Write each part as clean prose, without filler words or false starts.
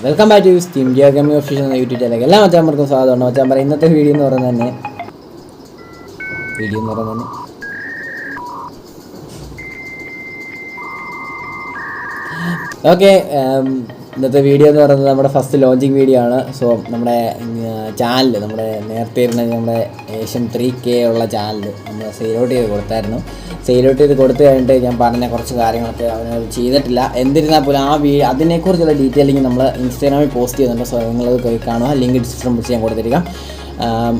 Welcome back to Steam Geo gaming official എന്ന YouTube ചാനലിലേക്ക് എല്ലാ മച്ചാന്മാർക്കും സ്വാഗതമാണ്. മച്ചാന്മാർ ഇന്നത്തെ വീഡിയോ എന്ന് പറയുന്നത് ഓക്കെ, ഇന്നത്തെ വീഡിയോ എന്ന് പറയുന്നത് നമ്മുടെ ഫസ്റ്റ് ലോഞ്ചിങ് വീഡിയോ ആണ്. സോ നമ്മുടെ ചാനൽ നേരത്തെ ഇരുന്ന നമ്മുടെ ഏഷ്യൻ 3K ഉള്ള ചാനൽ നമ്മൾ സെയിൽ ഔട്ട് ചെയ്ത് കൊടുത്തായിരുന്നു. സെയിൽ ഔട്ട് ചെയ്ത് കൊടുത്തു കഴിഞ്ഞിട്ട് ഞാൻ പറഞ്ഞ കുറച്ച് കാര്യങ്ങളൊക്കെ അവനത് ചെയ്തിട്ടില്ല. എന്നിരുന്നാൽ പോലും അതിനെക്കുറിച്ചുള്ള ഡീറ്റെയിലിംഗ് നമ്മൾ ഇൻസ്റ്റാഗ്രാമിൽ പോസ്റ്റ് ചെയ്യുന്നുണ്ട്. സോ നിങ്ങളത് പോയി കാണുക. ലിങ്ക് ഡിസ്ക്രിപ്ഷൻ ബുക്സ് ഞാൻ കൊടുത്തിരിക്കാം.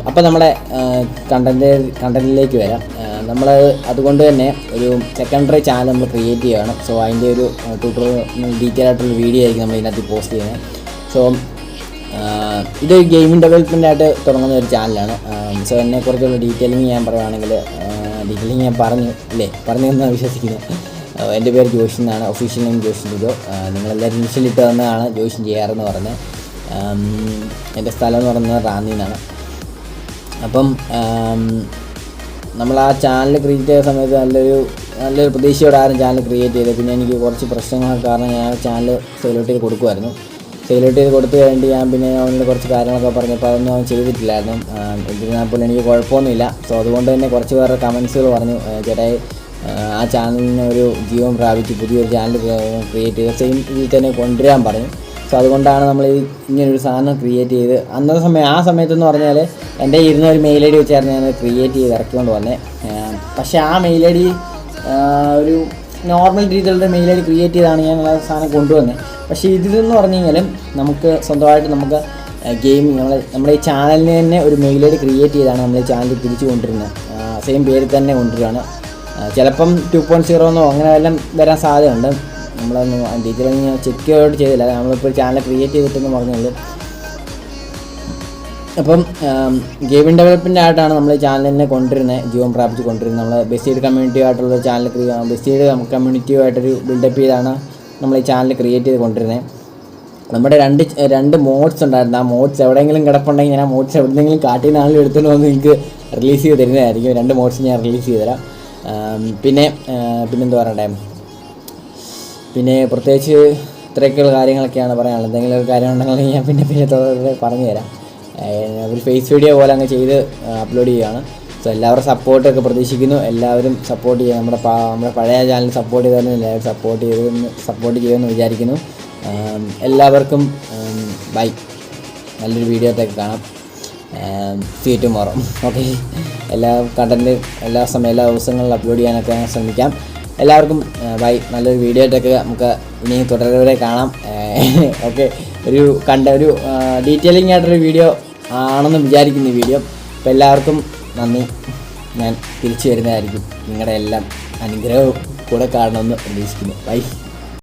അപ്പോൾ നമ്മുടെ കണ്ടൻറ്റിലേക്ക് വരാം. നമ്മൾ അതുകൊണ്ട് തന്നെ ഒരു സെക്കൻഡറി ചാനൽ നമ്മൾ ക്രിയേറ്റ് ചെയ്യുകയാണ്. സോ അതിൻ്റെ ഒരു ട്യൂട്ടോറിയൽ ഡീറ്റെയിൽ ആയിട്ടുള്ള വീഡിയോ ആയിരിക്കും നമ്മൾ ഇതിനകത്ത് പോസ്റ്റ് ചെയ്യുന്നത്. സോ ഇതൊരു ഗെയിമിംഗ് ഡെവലപ്മെൻ്റ് ആയിട്ട് തുടങ്ങുന്ന ഒരു ചാനലാണ്. സോ എന്നെക്കുറിച്ചുള്ള ഡീറ്റെയിലിംഗ് ഞാൻ പറയുകയാണെങ്കിൽ ഡീറ്റെയിലിംഗ് ഞാൻ പറഞ്ഞു എന്ന് വിശ്വസിക്കുന്നു. എൻ്റെ പേര് ജോഷിൻ എന്നാണ്. Official name Joshin Lijo. നിങ്ങളെല്ലാവരും ഇനിഷ്യലിട്ട് തന്നതാണ് ജോഷിൻ ചെയ്യാറെന്ന് പറഞ്ഞത്. എൻ്റെ സ്ഥലം എന്ന് പറയുന്നത് റാന്നി എന്നാണ്. അപ്പം നമ്മൾ ആ ചാനൽ ക്രിയേറ്റ് ചെയ്ത സമയത്ത് നല്ലൊരു പ്രതീക്ഷയോടെ ആരും ചാനൽ ക്രിയേറ്റ് ചെയ്തത്. പിന്നെ എനിക്ക് കുറച്ച് പ്രശ്നങ്ങൾ കാരണം ഞാൻ ചാനൽ സെയിൽ ഔട്ട് ചെയ്ത് കൊടുക്കുമായിരുന്നു. സെയിൽ ഔട്ട് ചെയ്ത് കൊടുത്തു കഴിഞ്ഞിട്ട് ഞാൻ പിന്നെ അവനോട് കുറച്ച് കാര്യങ്ങളൊക്കെ പറഞ്ഞപ്പോൾ അതൊന്നും അവൻ ചെയ്തിട്ടില്ലായിരുന്നു. എന്നിരുന്നാൽ പോലും എനിക്ക് കുഴപ്പമൊന്നുമില്ല. സോ അതുകൊണ്ട് തന്നെ കുറച്ച് പേരുടെ കമൻസുകൾ പറഞ്ഞു, ചേട്ടായി ആ ചാനലിന് ഒരു ജീവൻ പ്രാപിച്ച് പുതിയൊരു ചാനൽ ക്രിയേറ്റ് ചെയ്ത് സെയിം ഇതിൽ തന്നെ കൊണ്ടുവരാൻ പറഞ്ഞു. സോ അതുകൊണ്ടാണ് നമ്മൾ ഇങ്ങനൊരു സാധനം ക്രിയേറ്റ് ചെയ്ത് ആ സമയത്തെന്ന് പറഞ്ഞാൽ എൻ്റെ ഇരുന്ന ഒരു മെയിൽ ഐ ഡി വെച്ചായിരുന്നു ഞാൻ ക്രിയേറ്റ് ചെയ്ത് ഇറക്കിക്കൊണ്ട് വന്നത്. പക്ഷേ ആ മെയിൽ ഐ ഡി ഒരു നോർമൽ രീതിയിലുള്ള മെയിൽ ഐ ഡി ക്രിയേറ്റ് ചെയ്താണ് ഞാൻ ആ സാധനം കൊണ്ടുവന്നത്. പക്ഷേ ഇതിലെന്ന് പറഞ്ഞു കഴിഞ്ഞാൽ നമുക്ക് സ്വന്തമായിട്ട് നമുക്ക് ഗെയിമിങ് നമ്മുടെ ഈ ചാനലിന് തന്നെ ഒരു മെയിൽ ഐ ഡി ക്രിയേറ്റ് ചെയ്താണ് നമ്മൾ ഈ ചാനൽ തിരിച്ചു കൊണ്ടിരുന്നത്. സെയിം പേര് തന്നെ കൊണ്ടുവരികയാണ്. ചിലപ്പം 2.0 അങ്ങനെ വല്ലതും വരാൻ സാധ്യതയുണ്ട്. നമ്മളൊന്നും ഡീറ്റെയിൽ ചെക്ക് ഔട്ട് ചെയ്തില്ല. നമ്മളിപ്പോൾ ചാനൽ ക്രിയേറ്റ് ചെയ്തിട്ടെന്ന് പറഞ്ഞുള്ളൂ. അപ്പം ഗെയിമിംഗ് ഡെവലപ്മെൻ്റ് ആയിട്ടാണ് നമ്മൾ ഈ ചാനലിനെ കൊണ്ടുവരുന്നത്, ജീവൻ പ്രാപിച്ച് കൊണ്ടുവരുന്നത്. നമ്മൾ ബെസ്റ്റീഡ് കമ്മ്യൂണിറ്റി ആയിട്ടുള്ള ചാനൽ ബെസ്റ്റീഡ് കമ്മ്യൂണിറ്റിയുമായിട്ടൊരു ബിൽഡപ്പ് ചെയ്താണ് നമ്മൾ ഈ ചാനൽ ക്രിയേറ്റ് ചെയ്ത് കൊണ്ടുവരുന്നത്. നമ്മുടെ രണ്ട് മോഡ്സ് ഉണ്ടായിരുന്നു. ആ മോഡ്സ് എവിടെയെങ്കിലും കിടപ്പുണ്ടെങ്കിൽ ഞാൻ ആ മോഡ്സ് എവിടെയെങ്കിലും കാട്ടിൽ നിന്നാണെങ്കിലും എടുത്തുകൊണ്ട് വന്ന് നിങ്ങൾക്ക് റിലീസ് ചെയ്ത് തരുന്നതായിരിക്കും. 2 മോഡ്സ് ഞാൻ റിലീസ് ചെയ്ത് തരാം. പിന്നെന്താ പറയണ്ടേ, പിന്നെ പ്രത്യേകിച്ച് ഇത്രയൊക്കെയുള്ള കാര്യങ്ങളൊക്കെയാണ് പറയാനുള്ളത്. എന്തെങ്കിലും ഒരു കാര്യം ഉണ്ടെങ്കിൽ ഞാൻ പിന്നെ തുടർന്ന് പറഞ്ഞു തരാം. ഒരു ഫേസ് വീഡിയോ പോലെ അങ്ങ് ചെയ്ത് അപ്ലോഡ് ചെയ്യുകയാണ്. സോ എല്ലാവരും സപ്പോർട്ടൊക്കെ പ്രതീക്ഷിക്കുന്നു. എല്ലാവരും സപ്പോർട്ട് ചെയ്യുക. നമ്മുടെ പഴയ ചാനൽ സപ്പോർട്ട് ചെയ്താലും എല്ലാവരും സപ്പോർട്ട് ചെയ്യുമെന്ന് വിചാരിക്കുന്നു. എല്ലാവർക്കും ബൈ. നല്ലൊരു വീഡിയോത്തേക്ക് കാണാം. See you tomorrow. ഓക്കെ, എല്ലാ ദിവസങ്ങളിലും അപ്ലോഡ് ചെയ്യാനൊക്കെ ശ്രമിക്കാം. എല്ലാവർക്കും ബൈ. നല്ലൊരു വീഡിയോയിട്ടൊക്കെ നമുക്ക് ഇനി തുടരെ കാണാം. ഓക്കെ, ഒരു ഡീറ്റെയിലിംഗ് ആയിട്ടൊരു വീഡിയോ ആണെന്ന് വിചാരിക്കുന്നു ഈ വീഡിയോ. അപ്പോൾ എല്ലാവർക്കും നന്ദി. ഞാൻ തിരിച്ചു വരുന്നതായിരിക്കും. നിങ്ങളുടെ എല്ലാം അനുഗ്രഹവും കൂടെ കാണണമെന്ന് പ്രതീക്ഷിക്കുന്നു. ബൈ.